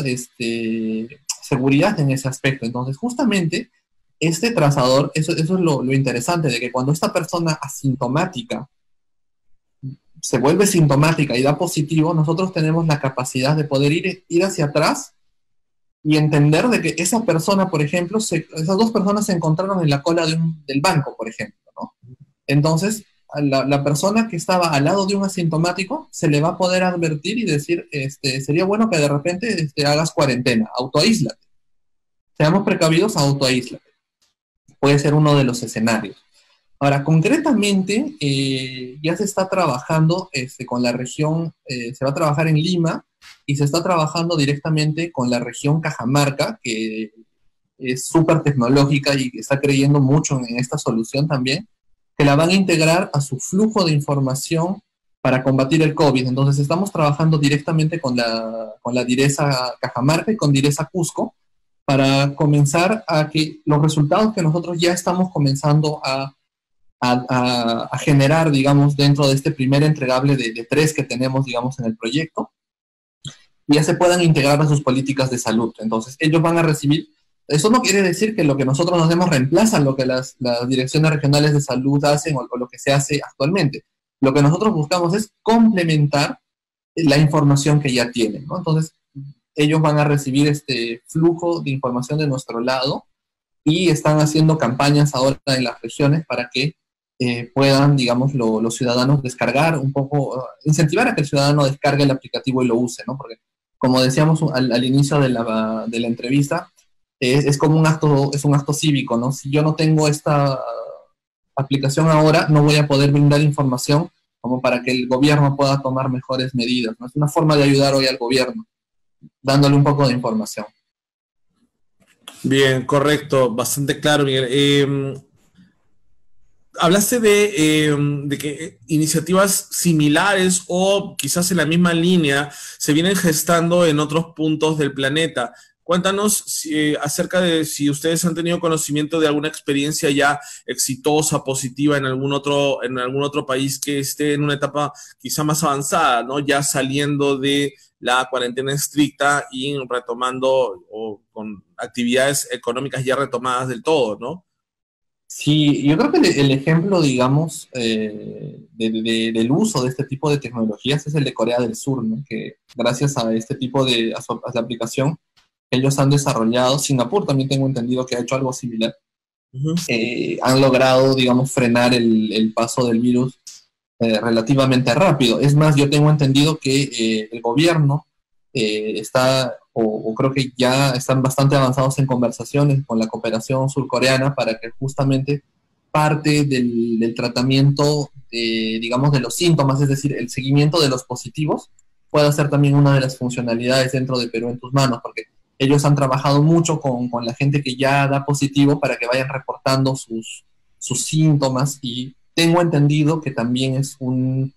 seguridad en ese aspecto. Entonces justamente este trazador, eso es lo interesante, de que cuando esta persona asintomática se vuelve sintomática y da positivo, nosotros tenemos la capacidad de poder ir hacia atrás y entender de que esa persona, por ejemplo, esas dos personas se encontraron en la cola del banco, por ejemplo, ¿no? Entonces, a la persona que estaba al lado de un asintomático se le va a poder advertir y decir, sería bueno que de repente hagas cuarentena, autoaíslate. Seamos precavidos, autoaíslate. Puede ser uno de los escenarios. Ahora, concretamente, ya se está trabajando con la región, se va a trabajar en Lima y se está trabajando directamente con la región Cajamarca, que es súper tecnológica y está creyendo mucho en esta solución también, que la van a integrar a su flujo de información para combatir el COVID. Entonces, estamos trabajando directamente con la Direza Cajamarca y con Direza Cusco para comenzar a que los resultados que nosotros ya estamos comenzando a generar, digamos, dentro de este primer entregable de 3 que tenemos, digamos, en el proyecto, ya se puedan integrar a sus políticas de salud. Entonces, ellos van a recibir, eso no quiere decir que lo que nosotros nos demos reemplaza lo que las direcciones regionales de salud hacen o lo que se hace actualmente. Lo que nosotros buscamos es complementar la información que ya tienen, ¿no? Entonces, ellos van a recibir este flujo de información de nuestro lado y están haciendo campañas ahora en las regiones para que puedan, digamos, los ciudadanos descargar un poco, incentivar a que el ciudadano descargue el aplicativo y lo use, ¿no? Porque, como decíamos al inicio de la entrevista, es como es un acto cívico, ¿no? Si yo no tengo esta aplicación ahora, no voy a poder brindar información como para que el gobierno pueda tomar mejores medidas, ¿no? Es una forma de ayudar hoy al gobierno, dándole un poco de información. Bien, correcto, bastante claro, Miguel. Hablaste de que iniciativas similares o quizás en la misma línea se vienen gestando en otros puntos del planeta. Cuéntanos acerca de si ustedes han tenido conocimiento de alguna experiencia ya exitosa, positiva en algún otro país que esté en una etapa quizá más avanzada, ¿no? Ya saliendo de la cuarentena estricta y retomando o con actividades económicas ya retomadas del todo, ¿no? Sí, yo creo que el ejemplo, digamos, del uso de este tipo de tecnologías es el de Corea del Sur, ¿no? Que gracias a este tipo a la aplicación, ellos han desarrollado, Singapur también tengo entendido que ha hecho algo similar, Uh-huh. han logrado, digamos, frenar el paso del virus relativamente rápido. Es más, yo tengo entendido que el gobierno está, o creo que ya están bastante avanzados en conversaciones con la cooperación surcoreana para que justamente parte del tratamiento, digamos, de los síntomas, es decir, el seguimiento de los positivos, pueda ser también una de las funcionalidades dentro de Perú en tus manos, porque ellos han trabajado mucho con la gente que ya da positivo para que vayan reportando sus síntomas, y tengo entendido que también es en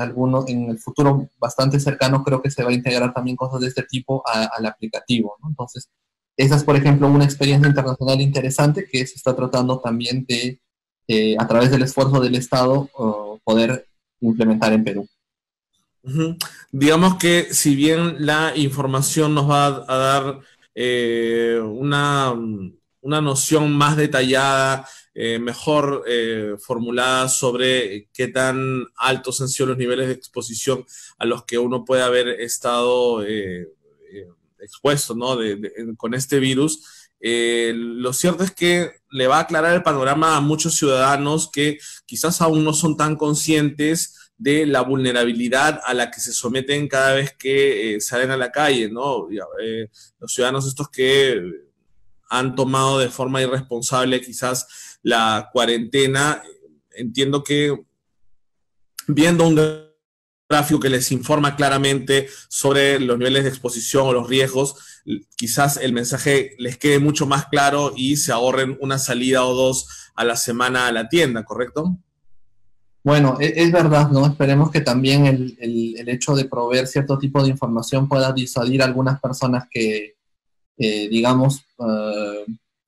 el futuro bastante cercano, creo que se va a integrar también cosas de este tipo al aplicativo, ¿no? Entonces, esa es, por ejemplo, una experiencia internacional interesante que se está tratando también de, a través del esfuerzo del Estado, poder implementar en Perú. Uh-huh. Digamos que si bien la información nos va a dar una noción más detallada, mejor formulada sobre qué tan altos han sido los niveles de exposición a los que uno puede haber estado expuesto, ¿no? Con este virus. Lo cierto es que le va a aclarar el panorama a muchos ciudadanos que quizás aún no son tan conscientes de la vulnerabilidad a la que se someten cada vez que salen a la calle, ¿no? Los ciudadanos estos que han tomado de forma irresponsable quizás la cuarentena, entiendo que viendo un gráfico que les informa claramente sobre los niveles de exposición o los riesgos, quizás el mensaje les quede mucho más claro y se ahorren una salida o dos a la semana a la tienda, ¿correcto? Bueno, es verdad, ¿no? Esperemos que también el hecho de proveer cierto tipo de información pueda disuadir a algunas personas que, digamos,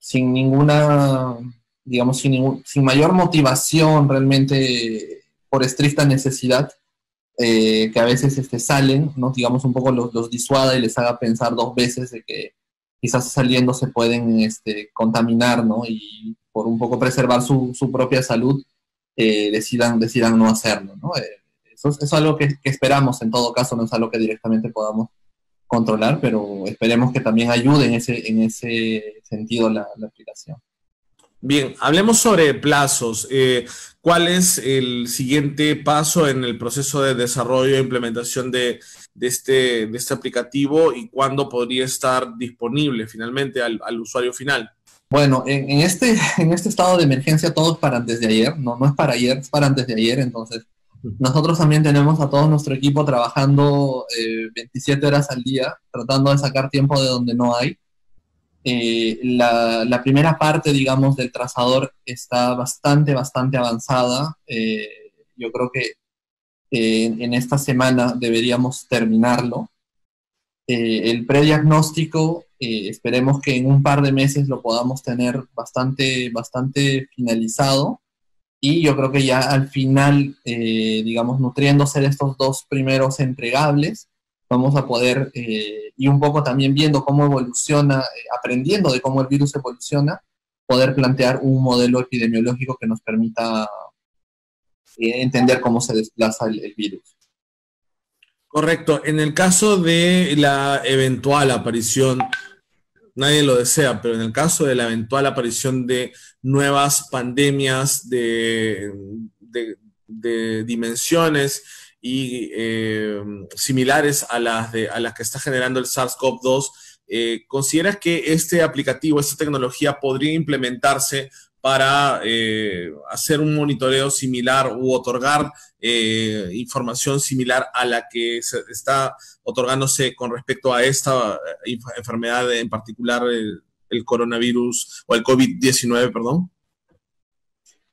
sin ninguna, digamos, sin mayor motivación realmente, por estricta necesidad, que a veces salen, ¿no? Digamos, un poco los disuada y les haga pensar dos veces de que quizás saliendo se pueden contaminar, ¿no? Y por un poco preservar su propia salud, decidan no hacerlo, ¿no? Eso es algo que esperamos, en todo caso, no es algo que directamente podamos controlar, pero esperemos que también ayude en ese sentido la aplicación. Bien, hablemos sobre plazos. ¿Cuál es el siguiente paso en el proceso de desarrollo e implementación de este aplicativo y cuándo podría estar disponible finalmente al usuario final? Bueno, en este estado de emergencia todo es para antes de ayer, no es para ayer, es para antes de ayer. Entonces nosotros también tenemos a todo nuestro equipo trabajando 27 horas al día, tratando de sacar tiempo de donde no hay. La primera parte, digamos, del trazador está bastante avanzada. Yo creo que en esta semana deberíamos terminarlo. El prediagnóstico, esperemos que en un par de meses lo podamos tener bastante finalizado, y yo creo que ya al final, digamos, nutriéndose de estos dos primeros entregables, vamos a poder, y un poco también viendo cómo evoluciona, aprendiendo de cómo el virus evoluciona, poder plantear un modelo epidemiológico que nos permita entender cómo se desplaza el virus. Correcto. En el caso de la eventual aparición nadie lo desea, pero en el caso de la eventual aparición de nuevas pandemias de dimensiones y similares a las que está generando el SARS-CoV-2, ¿consideras que este aplicativo, esta tecnología podría implementarse para hacer un monitoreo similar u otorgar información similar a la que se está otorgándose con respecto a esta enfermedad, en particular el coronavirus o el COVID-19, perdón?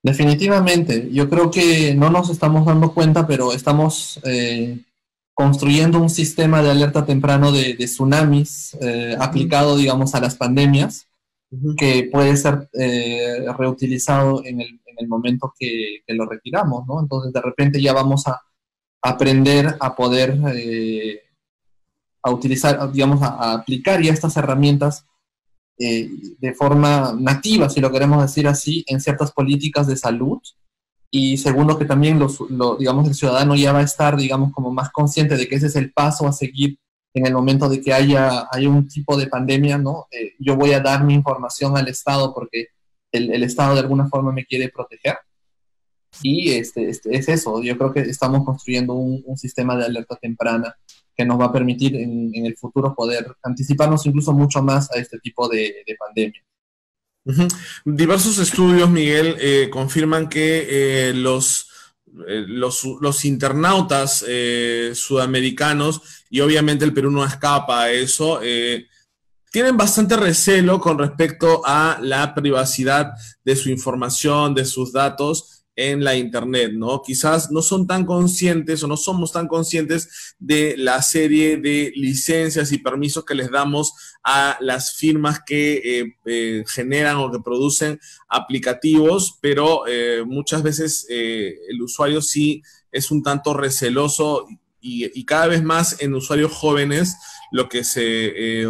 Definitivamente, yo creo que no nos estamos dando cuenta, pero estamos construyendo un sistema de alerta temprano de tsunamis aplicado, digamos, a las pandemias, que puede ser reutilizado en el momento que lo requiramos, ¿no? Entonces, de repente ya vamos a aprender a poder a utilizar, digamos, a aplicar ya estas herramientas de forma nativa, si lo queremos decir así, en ciertas políticas de salud. Y segundo, que también digamos, el ciudadano ya va a estar, digamos, como más consciente de que ese es el paso a seguir en el momento de que haya un tipo de pandemia, ¿no? Yo voy a dar mi información al Estado porque el Estado de alguna forma me quiere proteger. Y es eso, yo creo que estamos construyendo un sistema de alerta temprana que nos va a permitir en el futuro poder anticiparnos incluso mucho más a este tipo de pandemia. Diversos estudios, Miguel, confirman que los internautas sudamericanos, y obviamente el Perú no escapa a eso, tienen bastante recelo con respecto a la privacidad de su información, de sus datos en la internet, ¿no? Quizás no son tan conscientes o no somos tan conscientes de la serie de licencias y permisos que les damos a las firmas que generan o que producen aplicativos, pero muchas veces el usuario sí es un tanto receloso y cada vez más en usuarios jóvenes lo que se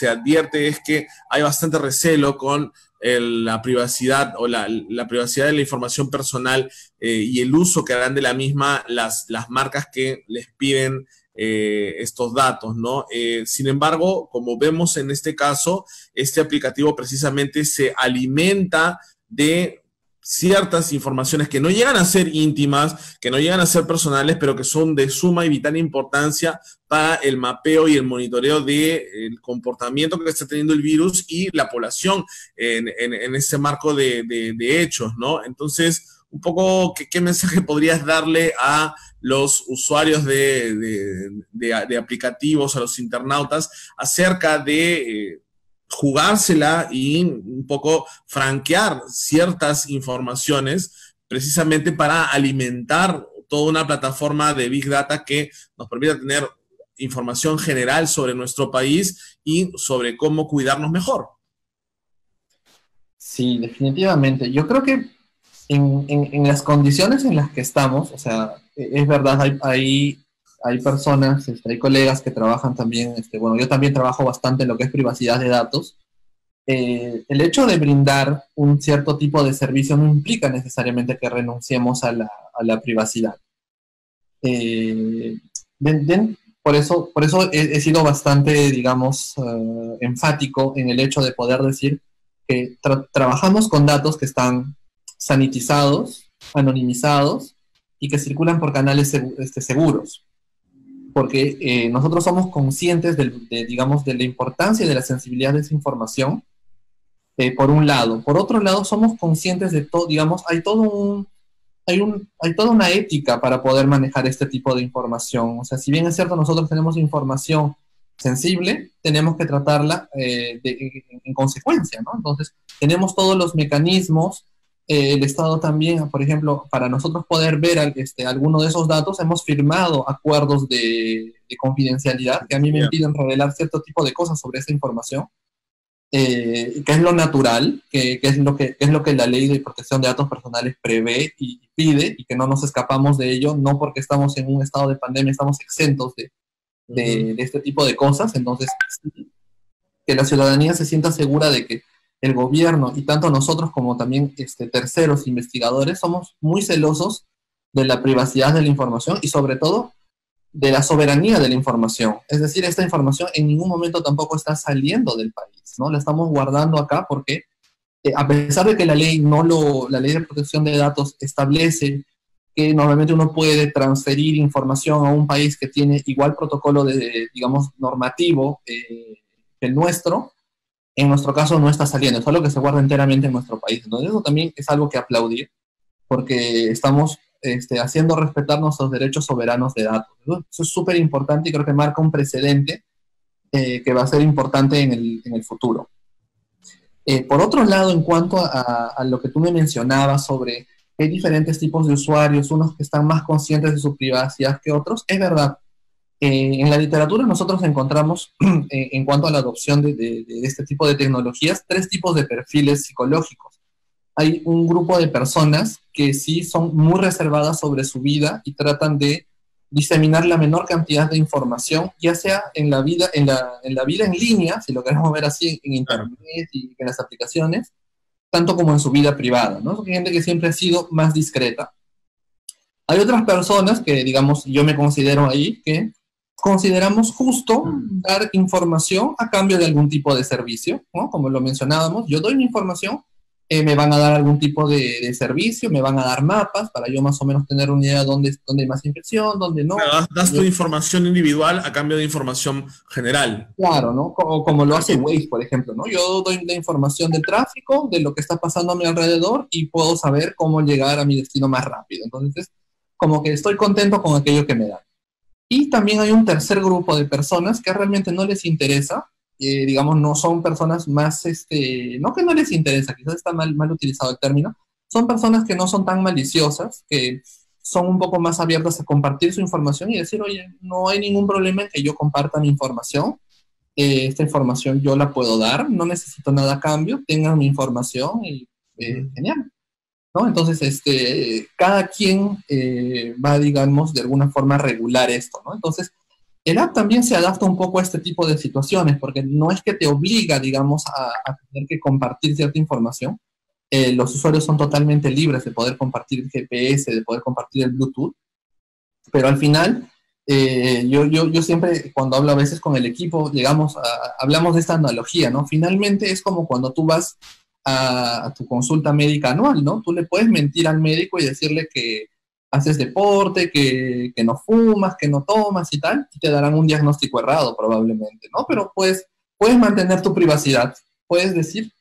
advierte es que hay bastante recelo con la privacidad o la privacidad de la información personal y el uso que harán de la misma las marcas que les piden estos datos, ¿no? Sin embargo, como vemos en este caso, este aplicativo precisamente se alimenta de ciertas informaciones que no llegan a ser íntimas, que no llegan a ser personales, pero que son de suma y vital importancia para el mapeo y el monitoreo del comportamiento que está teniendo el virus y la población en ese marco de hechos, ¿no? Entonces, un poco, ¿qué mensaje podrías darle a los usuarios de aplicativos, a los internautas, acerca de jugársela y un poco franquear ciertas informaciones precisamente para alimentar toda una plataforma de Big Data que nos permita tener información general sobre nuestro país y sobre cómo cuidarnos mejor? Sí, definitivamente. Yo creo que en las condiciones en las que estamos, o sea, es verdad, hay personas, hay colegas que trabajan también, bueno, yo también trabajo bastante en lo que es privacidad de datos. El hecho de brindar un cierto tipo de servicio no implica necesariamente que renunciemos a la privacidad. Por eso he sido bastante, digamos, enfático en el hecho de poder decir que trabajamos con datos que están sanitizados, anonimizados y que circulan por canales seguros. Porque nosotros somos conscientes digamos, de la importancia y de la sensibilidad de esa información, por un lado. Por otro lado, somos conscientes de todo, digamos, hay toda una ética para poder manejar este tipo de información. O sea, si bien es cierto, nosotros tenemos información sensible, tenemos que tratarla en consecuencia, ¿no? Entonces, tenemos todos los mecanismos. El Estado también, por ejemplo, para nosotros poder ver alguno de esos datos, hemos firmado acuerdos de confidencialidad que a mí me impiden revelar cierto tipo de cosas sobre esa información, que es lo natural, que es lo que la ley de protección de datos personales prevé y pide, y que no nos escapamos de ello, no porque estamos en un estado de pandemia, estamos exentos de este tipo de cosas. Entonces, que la ciudadanía se sienta segura de que el gobierno, y tanto nosotros como también terceros investigadores, somos muy celosos de la privacidad de la información y sobre todo de la soberanía de la información. Es decir, esta información en ningún momento tampoco está saliendo del país, ¿no? La estamos guardando acá porque, a pesar de que la ley de protección de datos establece que normalmente uno puede transferir información a un país que tiene igual protocolo digamos, normativo que el nuestro, en nuestro caso no está saliendo, es algo que se guarda enteramente en nuestro país. Entonces eso también es algo que aplaudir, porque estamos haciendo respetar nuestros derechos soberanos de datos. Eso es súper importante y creo que marca un precedente que va a ser importante en el futuro. Por otro lado, en cuanto a lo que tú me mencionabas sobre que hay diferentes tipos de usuarios, unos que están más conscientes de su privacidad que otros, es verdad. En la literatura nosotros encontramos, en cuanto a la adopción de este tipo de tecnologías, 3 tipos de perfiles psicológicos. Hay un grupo de personas que sí son muy reservadas sobre su vida y tratan de diseminar la menor cantidad de información, ya sea en la vida en línea, si lo queremos ver así, en internet y en las aplicaciones, tanto como en su vida privada, ¿no? Hay gente que siempre ha sido más discreta. Hay otras personas que, digamos, yo me considero ahí, que consideramos justo dar información a cambio de algún tipo de servicio, ¿no? Como lo mencionábamos, yo doy mi información, me van a dar algún tipo de servicio, me van a dar mapas para yo más o menos tener una idea de dónde hay más infección, dónde no. Das tu información individual a cambio de información general. Claro, ¿no? Como lo hace Waze, por ejemplo, ¿no? Yo doy la información del tráfico, de lo que está pasando a mi alrededor y puedo saber cómo llegar a mi destino más rápido. Entonces, como que estoy contento con aquello que me dan. Y también hay un tercer grupo de personas que realmente no les interesa, digamos, no son personas más, no que no les interesa, quizás está mal utilizado el término, son personas que no son tan maliciosas, que son un poco más abiertas a compartir su información y decir, oye, no hay ningún problema en que yo comparta mi información, esta información yo la puedo dar, no necesito nada a cambio, tengan mi información y genial, ¿no? Entonces, cada quien va, digamos, de alguna forma a regular esto, ¿no? Entonces, el app también se adapta un poco a este tipo de situaciones, porque no es que te obliga, digamos, a tener que compartir cierta información. Los usuarios son totalmente libres de poder compartir el GPS, de poder compartir el Bluetooth, pero al final, yo siempre, cuando hablo a veces con el equipo, hablamos de esta analogía, ¿no? Finalmente es como cuando tú vas a tu consulta médica anual, ¿no? Tú le puedes mentir al médico y decirle que haces deporte, que no fumas, que no tomas y tal, y te darán un diagnóstico errado probablemente, ¿no? Pero puedes mantener tu privacidad, puedes decir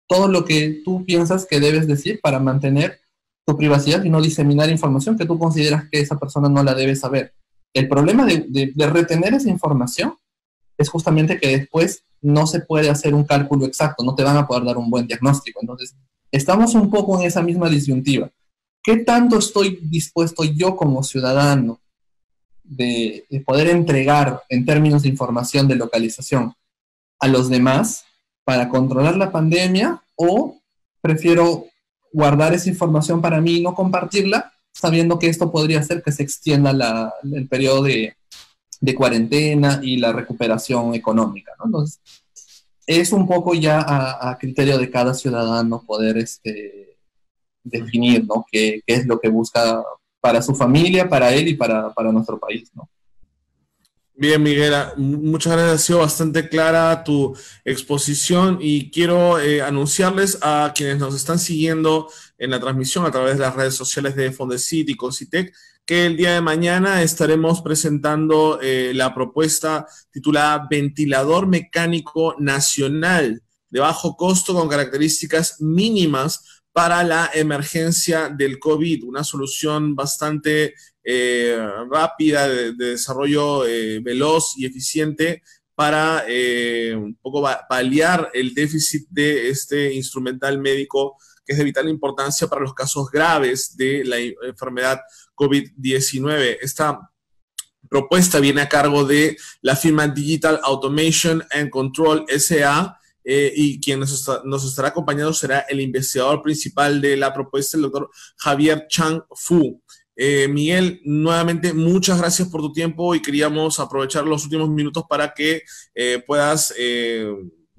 todo lo que tú piensas que debes decir para mantener tu privacidad y no diseminar información que tú consideras que esa persona no la debe saber. El problema de retener esa información es justamente que después no se puede hacer un cálculo exacto, no te van a poder dar un buen diagnóstico. Entonces, estamos un poco en esa misma disyuntiva. ¿Qué tanto estoy dispuesto yo como ciudadano de poder entregar en términos de información de localización a los demás para controlar la pandemia, o prefiero guardar esa información para mí y no compartirla, sabiendo que esto podría hacer que se extienda el periodo de cuarentena y la recuperación económica, ¿no? Entonces, es un poco ya a criterio de cada ciudadano poder definir, ¿no? qué es lo que busca para su familia, para él y para nuestro país, ¿no? Bien, Miguel, muchas gracias. Ha sido bastante clara tu exposición y quiero anunciarles a quienes nos están siguiendo en la transmisión a través de las redes sociales de Fondesit y Concitec que el día de mañana estaremos presentando la propuesta titulada Ventilador Mecánico Nacional de bajo costo con características mínimas para la emergencia del COVID, una solución bastante rápida, de desarrollo veloz y eficiente para un poco paliar el déficit de este instrumental médico que es de vital importancia para los casos graves de la enfermedad COVID-19. Esta propuesta viene a cargo de la firma Digital Automation and Control S.A., y quien nos estará acompañando será el investigador principal de la propuesta, el doctor Javier Chang Fu. Miguel, nuevamente muchas gracias por tu tiempo y queríamos aprovechar los últimos minutos para que puedas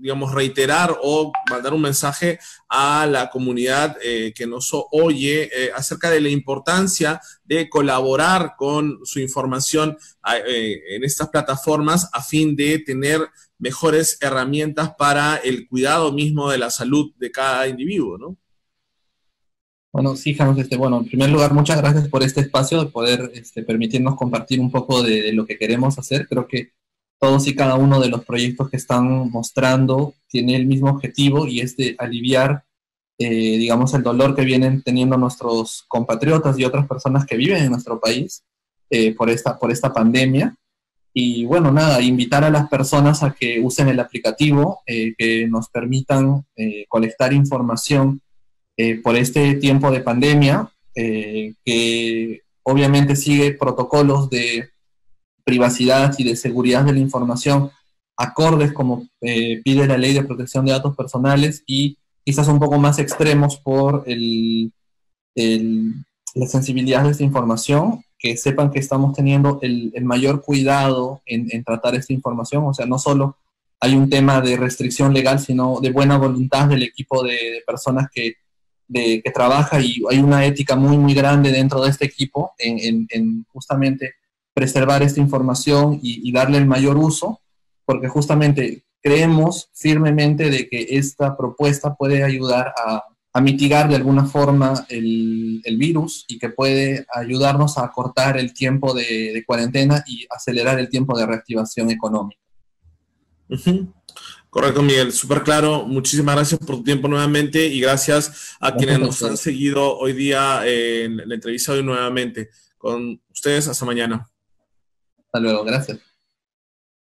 digamos, reiterar o mandar un mensaje a la comunidad que nos oye acerca de la importancia de colaborar con su información en estas plataformas a fin de tener mejores herramientas para el cuidado mismo de la salud de cada individuo, ¿no? Bueno, sí, Hans, bueno, en primer lugar, muchas gracias por este espacio, de poder permitirnos compartir un poco de lo que queremos hacer. Creo que todos y cada uno de los proyectos que están mostrando tiene el mismo objetivo, y es de aliviar, digamos, el dolor que vienen teniendo nuestros compatriotas y otras personas que viven en nuestro país por esta pandemia. Y bueno, nada, invitar a las personas a que usen el aplicativo, que nos permitan colectar información por este tiempo de pandemia, que obviamente sigue protocolos de privacidad y de seguridad de la información acordes como pide la Ley de Protección de Datos Personales, y quizás un poco más extremos por la sensibilidad de esta información, que sepan que estamos teniendo el mayor cuidado en tratar esta información. O sea, no solo hay un tema de restricción legal, sino de buena voluntad del equipo de personas que trabaja, y hay una ética muy, muy grande dentro de este equipo en justamente preservar esta información y darle el mayor uso, porque justamente creemos firmemente de que esta propuesta puede ayudar a mitigar de alguna forma el virus, y que puede ayudarnos a acortar el tiempo de cuarentena y acelerar el tiempo de reactivación económica. Correcto, Miguel, súper claro. Muchísimas gracias por tu tiempo nuevamente, y gracias a quienes nos han seguido hoy día en la entrevista de hoy nuevamente. Con ustedes, hasta mañana. Hasta luego, gracias.